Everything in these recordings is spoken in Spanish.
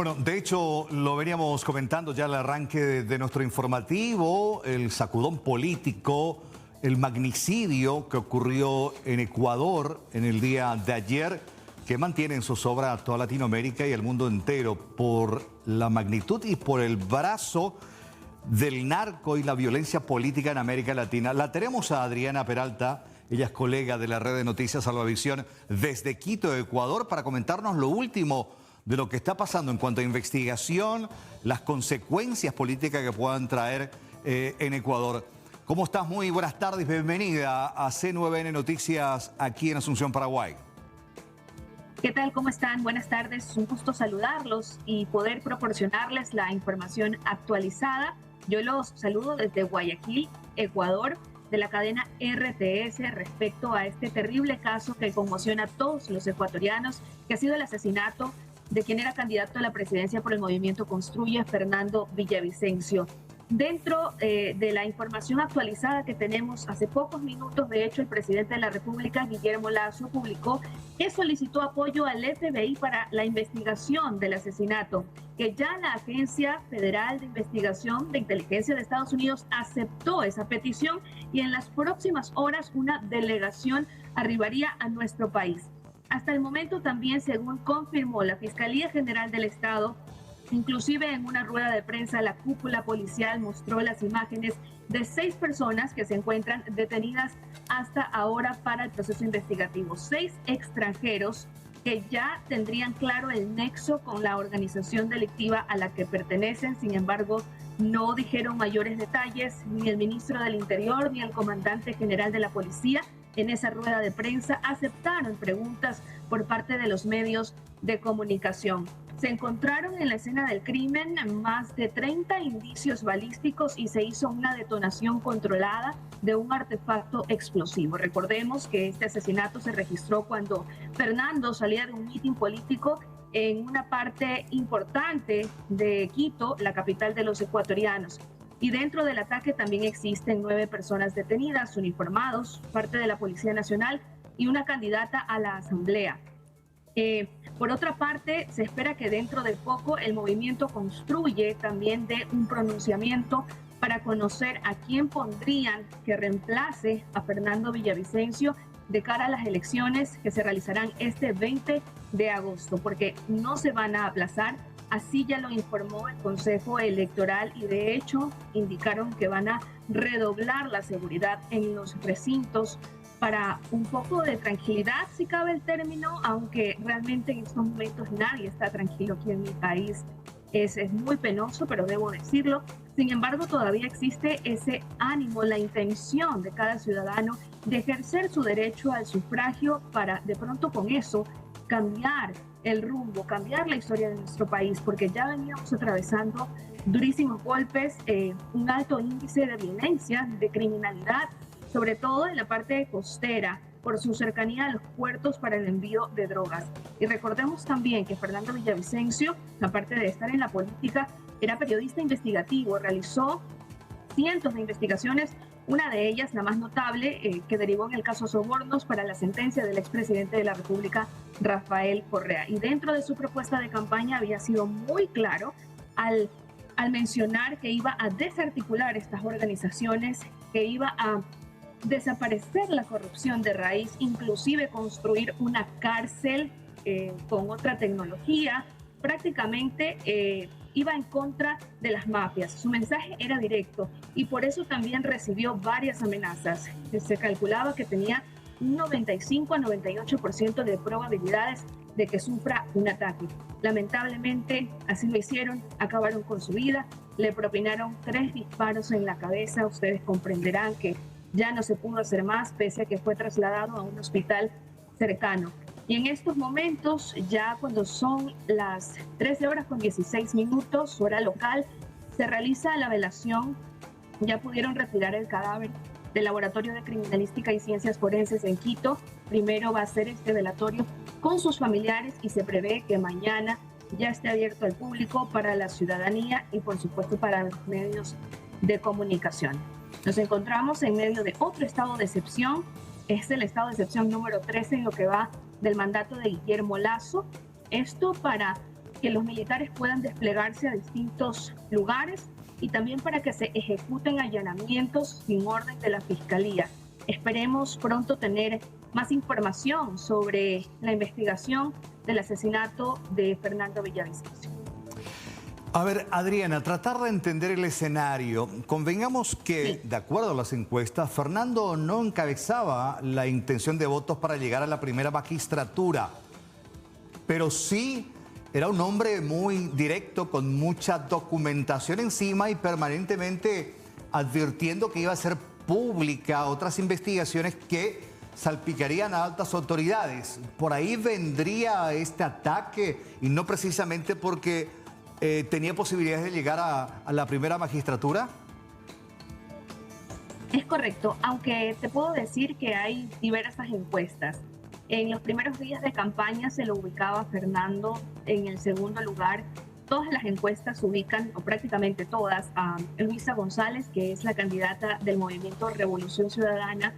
Bueno, de hecho, lo veníamos comentando ya al arranque de nuestro informativo, el sacudón político, el magnicidio que ocurrió en Ecuador en el día de ayer, que mantiene en zozobra a toda Latinoamérica y el mundo entero por la magnitud y por el brazo del narco y la violencia política en América Latina. La tenemos a Adriana Peralta, ella es colega de la red de noticias Salvavisión desde Quito, Ecuador, para comentarnos lo último de lo que está pasando en cuanto a investigación, las consecuencias políticas que puedan traer en Ecuador. ¿Cómo estás? Muy buenas tardes, bienvenida a C9N Noticias aquí en Asunción, Paraguay. ¿Qué tal? ¿Cómo están? Buenas tardes, un gusto saludarlos y poder proporcionarles la información actualizada. Yo los saludo desde Guayaquil, Ecuador, de la cadena RTS respecto a este terrible caso que conmociona a todos los ecuatorianos, que ha sido el asesinato de quien era candidato a la presidencia por el movimiento Construye, Fernando Villavicencio. Dentro de la información actualizada que tenemos hace pocos minutos, de hecho, el presidente de la República, Guillermo Lasso, publicó que solicitó apoyo al FBI para la investigación del asesinato, que ya la Agencia Federal de Investigación de Inteligencia de Estados Unidos aceptó esa petición y en las próximas horas una delegación arribaría a nuestro país. Hasta el momento también, según confirmó la Fiscalía General del Estado, inclusive en una rueda de prensa, la cúpula policial mostró las imágenes de 6 personas que se encuentran detenidas hasta ahora para el proceso investigativo. 6 extranjeros que ya tendrían claro el nexo con la organización delictiva a la que pertenecen. Sin embargo, no dijeron mayores detalles ni el ministro del Interior ni el comandante general de la policía. En esa rueda de prensa aceptaron preguntas por parte de los medios de comunicación. Se encontraron en la escena del crimen más de 30 indicios balísticos y se hizo una detonación controlada de un artefacto explosivo. Recordemos que este asesinato se registró cuando Fernando salía de un mitin político en una parte importante de Quito, la capital de los ecuatorianos. Y dentro del ataque también existen 9 personas detenidas, uniformados, parte de la Policía Nacional y una candidata a la Asamblea. Por otra parte, se espera que dentro de poco el movimiento Construye también dé un pronunciamiento para conocer a quién pondrían que reemplace a Fernando Villavicencio de cara a las elecciones que se realizarán este 20 de agosto, porque no se van a aplazar. Así ya lo informó el Consejo Electoral y de hecho indicaron que van a redoblar la seguridad en los recintos para un poco de tranquilidad, si cabe el término, aunque realmente en estos momentos nadie está tranquilo aquí en mi país. Es muy penoso, pero debo decirlo. Sin embargo, todavía existe ese ánimo, la intención de cada ciudadano de ejercer su derecho al sufragio para de pronto con eso cambiar el rumbo, cambiar la historia de nuestro país, porque ya veníamos atravesando durísimos golpes, un alto índice de violencia, de criminalidad, sobre todo en la parte costera, por su cercanía a los puertos para el envío de drogas. Y recordemos también que Fernando Villavicencio, aparte de estar en la política, era periodista investigativo, realizó cientos de investigaciones, una de ellas, la más notable, que derivó en el caso Sobornos para la sentencia del expresidente de la República, Rafael Correa. Y dentro de su propuesta de campaña había sido muy claro al mencionar que iba a desarticular estas organizaciones, que iba a desaparecer la corrupción de raíz, inclusive construir una cárcel con otra tecnología. Prácticamente iba en contra de las mafias. Su mensaje era directo y por eso también recibió varias amenazas. Se calculaba que tenía un 95 a 98% de probabilidades de que sufra un ataque. Lamentablemente así lo hicieron, acabaron con su vida, le propinaron 3 disparos en la cabeza. Ustedes comprenderán que ya no se pudo hacer más, pese a que fue trasladado a un hospital cercano. Y en estos momentos, ya cuando son las 13:16, hora local, se realiza la velación. Ya pudieron retirar el cadáver del Laboratorio de Criminalística y Ciencias Forenses en Quito. Primero va a ser este velatorio con sus familiares y se prevé que mañana ya esté abierto al público, para la ciudadanía y por supuesto para los medios de comunicación. Nos encontramos en medio de otro estado de excepción. Es el estado de excepción número 13 en lo que va del mandato de Guillermo Lasso. Esto para que los militares puedan desplegarse a distintos lugares y también para que se ejecuten allanamientos sin orden de la Fiscalía. Esperemos pronto tener más información sobre la investigación del asesinato de Fernando Villavicencio. A ver, Adriana, tratar de entender el escenario. Convengamos que, de acuerdo a las encuestas, Fernando no encabezaba la intención de votos para llegar a la primera magistratura, pero sí era un hombre muy directo, con mucha documentación encima y permanentemente advirtiendo que iba a ser pública otras investigaciones que salpicarían a altas autoridades. Por ahí vendría este ataque y no precisamente porque tenía posibilidades de llegar a la primera magistratura. Es correcto, aunque te puedo decir que hay diversas encuestas. En los primeros días de campaña se lo ubicaba Fernando en el segundo lugar. Todas las encuestas ubican, o prácticamente todas, a Luisa González, que es la candidata del movimiento Revolución Ciudadana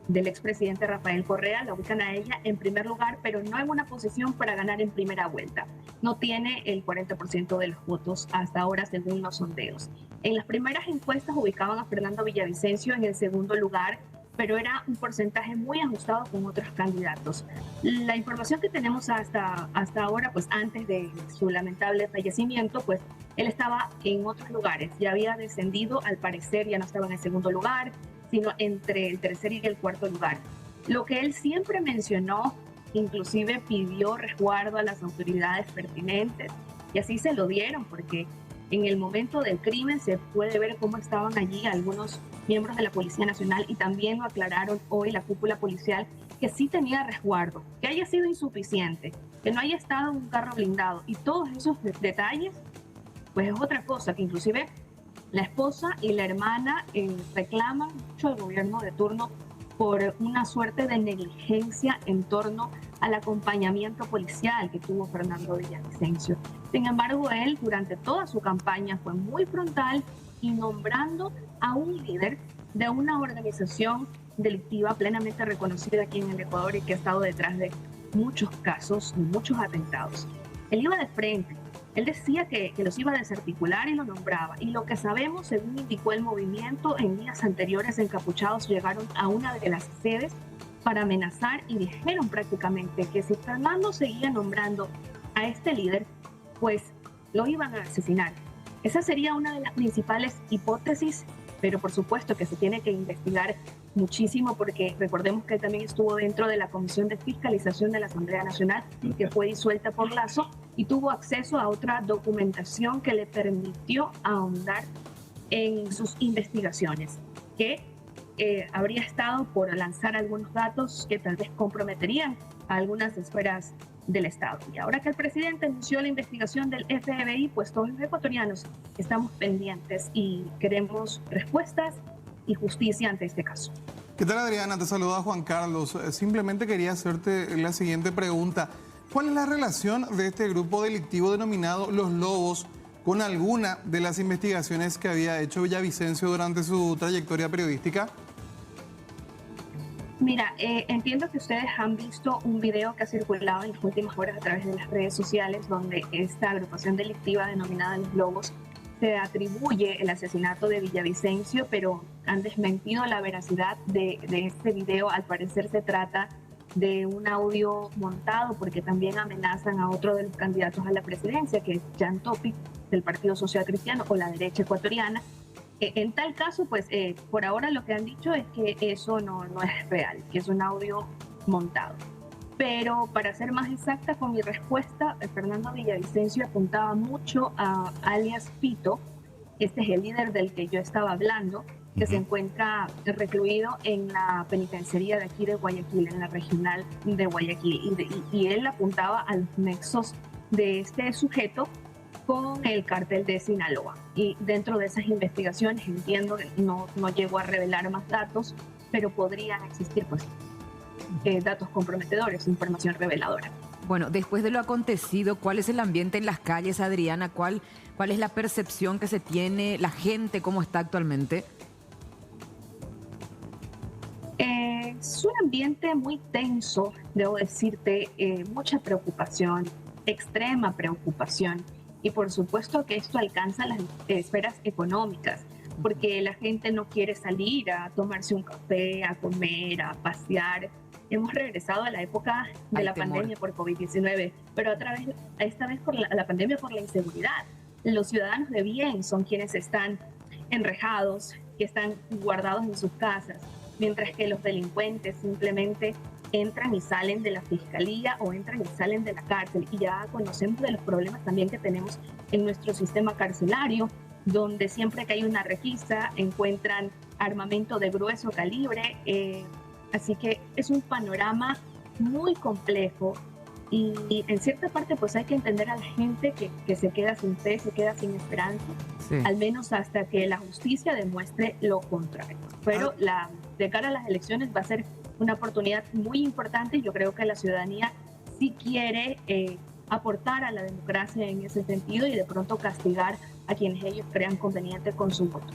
del expresidente Rafael Correa. La ubican a ella en primer lugar, pero no en una posición para ganar en primera vuelta. No tiene el 40% de los votos hasta ahora, según los sondeos. En las primeras encuestas ubicaban a Fernando Villavicencio en el segundo lugar, pero era un porcentaje muy ajustado con otros candidatos. La información que tenemos hasta ahora, pues antes de su lamentable fallecimiento, pues él estaba en otros lugares, ya había descendido, al parecer ya no estaba en el segundo lugar, sino entre el tercer y el cuarto lugar. Lo que él siempre mencionó, inclusive pidió resguardo a las autoridades pertinentes, y así se lo dieron, porque en el momento del crimen se puede ver cómo estaban allí algunos miembros de la Policía Nacional, y también lo aclararon hoy la cúpula policial, que sí tenía resguardo, que haya sido insuficiente, que no haya estado en un carro blindado, y todos esos detalles, pues es otra cosa, que inclusive la esposa y la hermana reclaman mucho al gobierno de turno por una suerte de negligencia en torno al acompañamiento policial que tuvo Fernando Villavicencio. Sin embargo, él durante toda su campaña fue muy frontal y nombrando a un líder de una organización delictiva plenamente reconocida aquí en el Ecuador y que ha estado detrás de muchos casos, muchos atentados. Él iba de frente, él decía que los iba a desarticular y lo nombraba. Y lo que sabemos, según indicó el movimiento, en días anteriores encapuchados llegaron a una de las sedes para amenazar y dijeron prácticamente que si Fernando seguía nombrando a este líder, pues lo iban a asesinar. Esa sería una de las principales hipótesis, pero por supuesto que se tiene que investigar muchísimo, porque recordemos que él también estuvo dentro de la Comisión de Fiscalización de la Asamblea Nacional, que fue disuelta por Lazo, y tuvo acceso a otra documentación que le permitió ahondar en sus investigaciones, que habría estado por lanzar algunos datos que tal vez comprometerían a algunas esferas del Estado. Y ahora que el presidente anunció la investigación del FBI, pues todos los ecuatorianos estamos pendientes y queremos respuestas y justicia ante este caso. ¿Qué tal, Adriana? Te saluda Juan Carlos. Simplemente quería hacerte la siguiente pregunta. ¿Cuál es la relación de este grupo delictivo denominado Los Lobos con alguna de las investigaciones que había hecho Villavicencio durante su trayectoria periodística? Mira, entiendo que ustedes han visto un video que ha circulado en las últimas horas a través de las redes sociales, donde esta agrupación delictiva denominada Los Lobos se atribuye el asesinato de Villavicencio, pero han desmentido la veracidad de este video. Al parecer se trata de un audio montado, porque también amenazan a otro de los candidatos a la presidencia, que es Jan Topic, del Partido Social Cristiano o la derecha ecuatoriana. En tal caso, pues por ahora lo que han dicho es que eso no es real, que es un audio montado. Pero para ser más exacta con mi respuesta, Fernando Villavicencio apuntaba mucho a alias Pito. Este es el líder del que yo estaba hablando, que se encuentra recluido en la penitenciaría de aquí de Guayaquil, en la regional de Guayaquil. Y él apuntaba a los nexos de este sujeto con el cártel de Sinaloa. Y dentro de esas investigaciones, entiendo que no llegó a revelar más datos, pero podrían existir pues datos comprometedores, información reveladora. Bueno, después de lo acontecido, ¿cuál es el ambiente en las calles, Adriana? ¿Cuál es la percepción que se tiene, la gente, cómo está actualmente? Es un ambiente muy tenso, debo decirte, mucha preocupación. extrema preocupación. Y por supuesto que esto alcanza las esferas económicas, porque la gente no quiere salir a tomarse un café, a comer, a pasear. Hemos regresado a la época de la pandemia por COVID-19, pero esta vez por la pandemia por la inseguridad. Los ciudadanos de bien son quienes están enrejados, que están guardados en sus casas, mientras que los delincuentes simplemente entran y salen de la fiscalía o entran y salen de la cárcel. Y ya conocemos de los problemas también que tenemos en nuestro sistema carcelario, donde siempre que hay una requisa encuentran armamento de grueso calibre. Así que es un panorama muy complejo y en cierta parte pues hay que entender a la gente que se queda sin fe, se queda sin esperanza, sí, al menos hasta que la justicia demuestre lo contrario. Pero de cara a las elecciones va a ser una oportunidad muy importante y yo creo que la ciudadanía sí quiere aportar a la democracia en ese sentido y de pronto castigar a quienes ellos crean conveniente con su voto.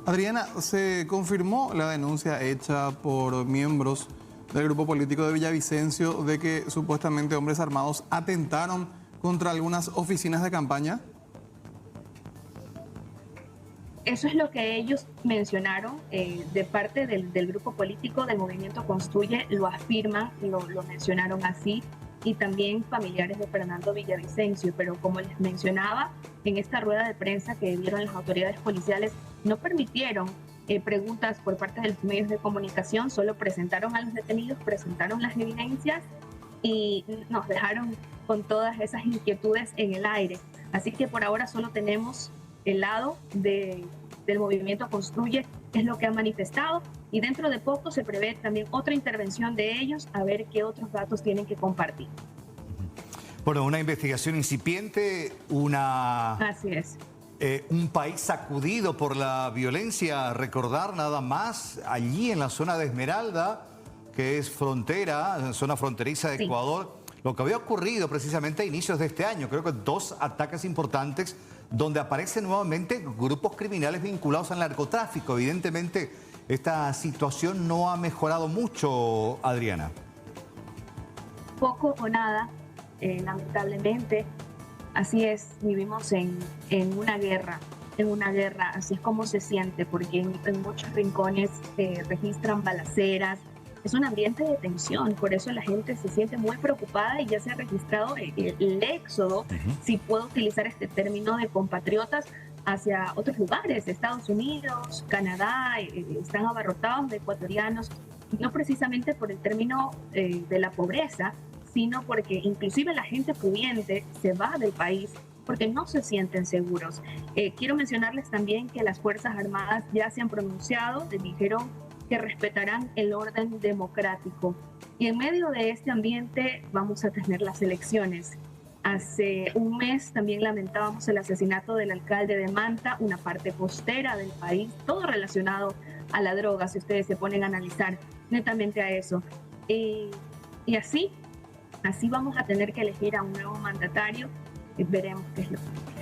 Adriana, se confirmó la denuncia hecha por miembros del grupo político de Villavicencio de que supuestamente hombres armados atentaron contra algunas oficinas de campaña. Eso es lo que ellos mencionaron de parte del grupo político del Movimiento Construye, lo afirman, lo mencionaron así, y también familiares de Fernando Villavicencio, pero como les mencionaba, en esta rueda de prensa que dieron las autoridades policiales no permitieron preguntas por parte de los medios de comunicación, solo presentaron a los detenidos, presentaron las evidencias y nos dejaron con todas esas inquietudes en el aire. Así que por ahora solo tenemos el lado del Movimiento Construye, que es lo que ha manifestado, y dentro de poco se prevé también otra intervención de ellos a ver qué otros datos tienen que compartir. Bueno, una investigación incipiente, Así es. Un país sacudido por la violencia. Recordar nada más, allí en la zona de Esmeralda, que es frontera, zona fronteriza de Ecuador, sí, lo que había ocurrido precisamente a inicios de este año, creo que 2 ataques importantes donde aparecen nuevamente grupos criminales vinculados al narcotráfico. Evidentemente, esta situación no ha mejorado mucho, Adriana. Poco o nada, lamentablemente. Así es, vivimos en una guerra, así es como se siente, porque en muchos rincones registran balaceras. Es un ambiente de tensión, por eso la gente se siente muy preocupada y ya se ha registrado el éxodo, si puedo utilizar este término, de compatriotas hacia otros lugares, Estados Unidos, Canadá, están abarrotados de ecuatorianos, no precisamente por el término de la pobreza, sino porque inclusive la gente pudiente se va del país porque no se sienten seguros. Quiero mencionarles también que las Fuerzas Armadas ya se han pronunciado, dijeron que respetarán el orden democrático. Y en medio de este ambiente vamos a tener las elecciones. Hace un mes también lamentábamos el asesinato del alcalde de Manta, una parte costera del país, todo relacionado a la droga, si ustedes se ponen a analizar netamente a eso. Y así vamos a tener que elegir a un nuevo mandatario y veremos qué es lo que ocurre.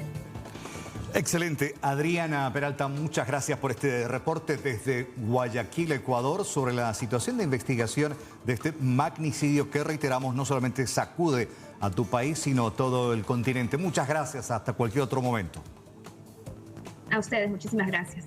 Excelente. Adriana Peralta, muchas gracias por este reporte desde Guayaquil, Ecuador, sobre la situación de investigación de este magnicidio que, reiteramos, no solamente sacude a tu país, sino todo el continente. Muchas gracias. Hasta cualquier otro momento. A ustedes, muchísimas gracias.